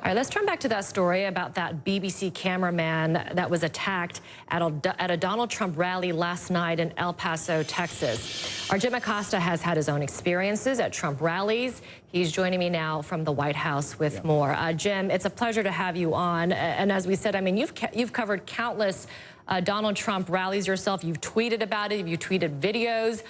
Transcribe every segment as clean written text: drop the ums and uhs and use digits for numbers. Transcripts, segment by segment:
All right, let's turn back to that story about that BBC cameraman that was attacked at a Donald Trump rally last night in El Paso, Texas. Our Jim Acosta has had his own experiences at Trump rallies. He's joining me now from the White House with more. Jim, it's a pleasure to have you on. And as we said, I mean, you've covered countless Donald Trump rallies yourself. You've tweeted about it. You've tweeted videos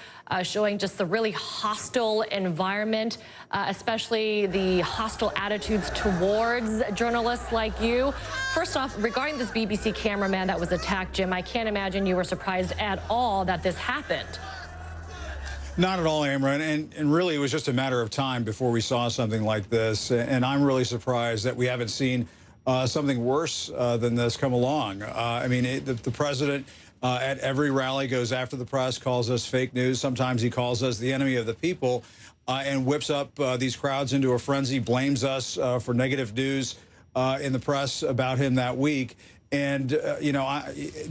showing just the really hostile environment, especially the hostile attitudes towards journalists like you. First off, regarding this BBC cameraman that was attacked, Jim, I can't imagine you were surprised at all that this happened. Not at all, Amber, and really it was just a matter of time before we saw something like this. And I'm really surprised that we haven't seen something worse than this come along. I mean, the president at every rally goes after the press, calls us fake news. Sometimes he calls us the enemy of the people and whips up these crowds into a frenzy, blames us for negative news in the press about him that week. And, you know,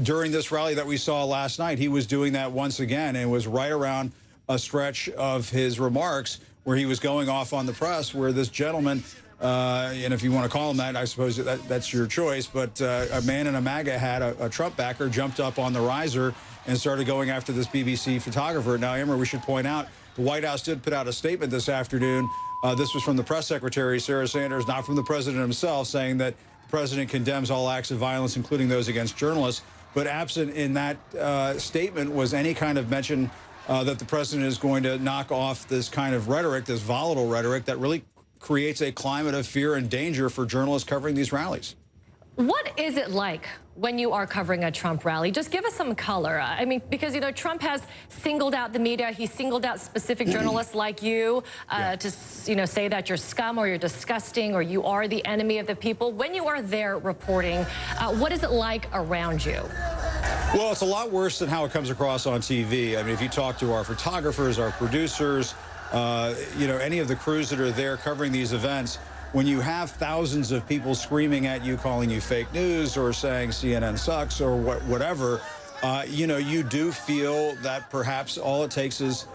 during this rally that we saw last night, he was doing that once again, and it was right around a stretch of his remarks where he was going off on the press, where this gentleman, and if you want to call him that, I suppose that's your choice, but a man in a MAGA hat, a Trump backer, jumped up on the riser and started going after this BBC photographer. Now, Amber, we should point out, the White House did put out a statement this afternoon. This was from the press secretary, Sarah Sanders, not from the president himself, saying that the president condemns all acts of violence, including those against journalists. But absent in that statement was any kind of mention that the president is going to knock off this kind of rhetoric, this volatile rhetoric that really creates a climate of fear and danger for journalists covering these rallies. What is it like when you are covering a Trump rally? Just give us some color. I mean, because, you know, Trump has singled out the media. He singled out specific journalists like you to, you know, say that you're scum or you're disgusting or you are the enemy of the people. When you are there reporting, what is it like around you? Well, it's a lot worse than how it comes across on TV. I mean, if you talk to our photographers, our producers, you know, any of the crews that are there covering these events, when you have thousands of people screaming at you, calling you fake news or saying CNN sucks or whatever, you know, you do feel that perhaps all it takes is,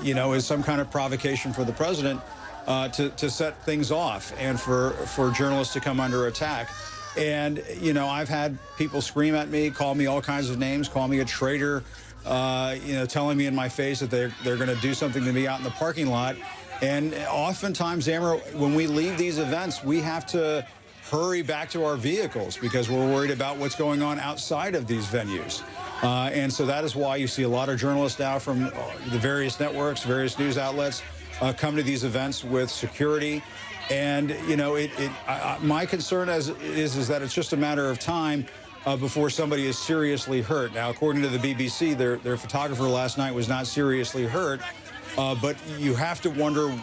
you know, is some kind of provocation for the president to set things off and for journalists to come under attack. And, you know, I've had people scream at me, call me all kinds of names, call me a traitor, you know, telling me in my face that they're going to do something to me out in the parking lot. And oftentimes, Amber, when we leave these events, we have to hurry back to our vehicles because we're worried about what's going on outside of these venues. And so that is why you see a lot of journalists now from the various networks, various news outlets come to these events with security. And, you know, my concern is that it's just a matter of time before somebody is seriously hurt. Now, according to the BBC, their photographer last night was not seriously hurt. But you have to wonder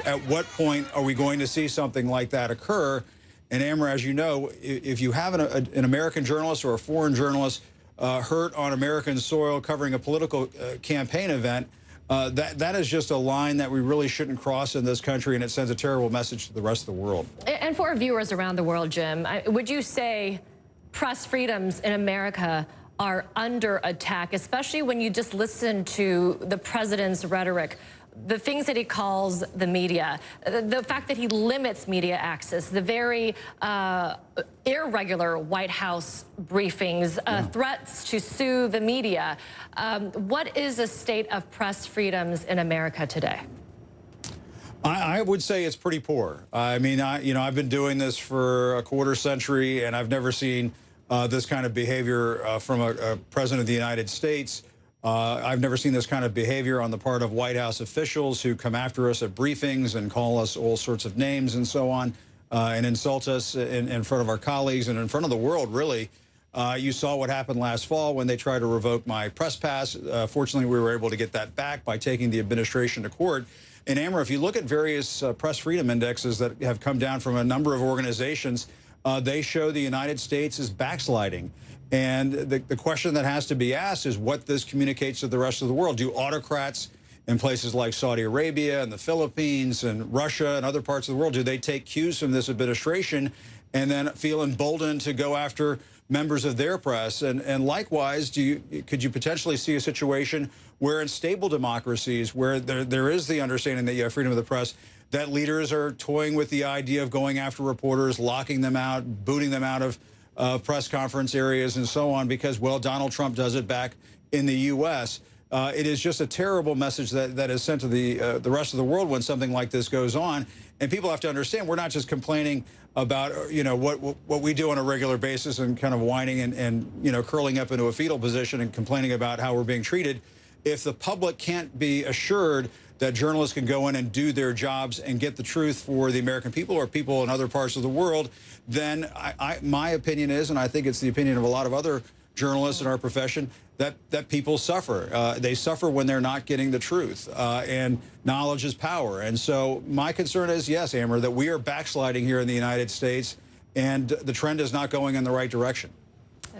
at what point are we going to see something like that occur. And, Amber, as you know, if you have an American journalist or a foreign journalist hurt on American soil covering a political campaign event, that is just a line that we really shouldn't cross in this country, and it sends a terrible message to the rest of the world. And for our viewers around the world, Jim, would you say press freedoms in America are under attack, especially when you just listen to the president's rhetoric, the things that he calls the media, the fact that he limits media access, the very irregular White House briefings, threats to sue the media. What is the state of press freedoms in America today? I would say it's pretty poor. I mean, you know, I've been doing this for a quarter century, and I've never seen this kind of behavior from a president of the United States. I've never seen this kind of behavior on the part of White House officials who come after us at briefings and call us all sorts of names and so on, and insult us in front of our colleagues and in front of the world, really. You saw what happened last fall when they tried to revoke my press pass. Fortunately, we were able to get that back by taking the administration to court. And, Amber, if you look at various press freedom indexes that have come down from a number of organizations, they show the United States is backsliding. And the question that has to be asked is what this communicates to the rest of the world. Do autocrats in places like Saudi Arabia and the Philippines and Russia and other parts of the world, do they take cues from this administration and then feel emboldened to go after members of their press? And likewise, could you potentially see a situation where in stable democracies where there is the understanding that you have freedom of the press, that leaders are toying with the idea of going after reporters, locking them out, booting them out of press conference areas and so on because, well, Donald Trump does it back in the U.S. It is just a terrible message that is sent to the rest of the world when something like this goes on. And people have to understand we're not just complaining about, what we do on a regular basis and kind of whining and curling up into a fetal position and complaining about how we're being treated. If the public can't be assured that journalists can go in and do their jobs and get the truth for the American people or people in other parts of the world, then my opinion is, and I think it's the opinion of a lot of other journalists in our profession, that people suffer. They suffer when they're not getting the truth, and knowledge is power. And so my concern is, yes, Amber, that we are backsliding here in the United States, and the trend is not going in the right direction.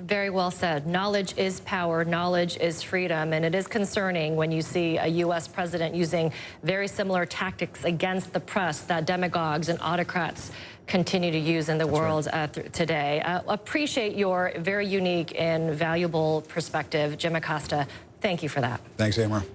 Very well said. Knowledge is power. Knowledge is freedom. And it is concerning when you see a U.S. president using very similar tactics against the press that demagogues and autocrats continue to use in the world today. Appreciate your very unique and valuable perspective, Jim Acosta. Thank you for that. Thanks, Amber.